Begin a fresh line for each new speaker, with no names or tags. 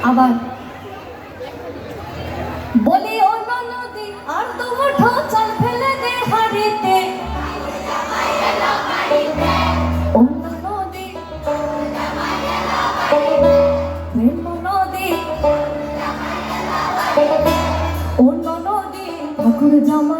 আবার বলি ও নদী আর দু মুঠো চাল ফেলে দে হাড়িতে অন্য নদী প্রেম নদী অন্য নদী ঠাকুর জামা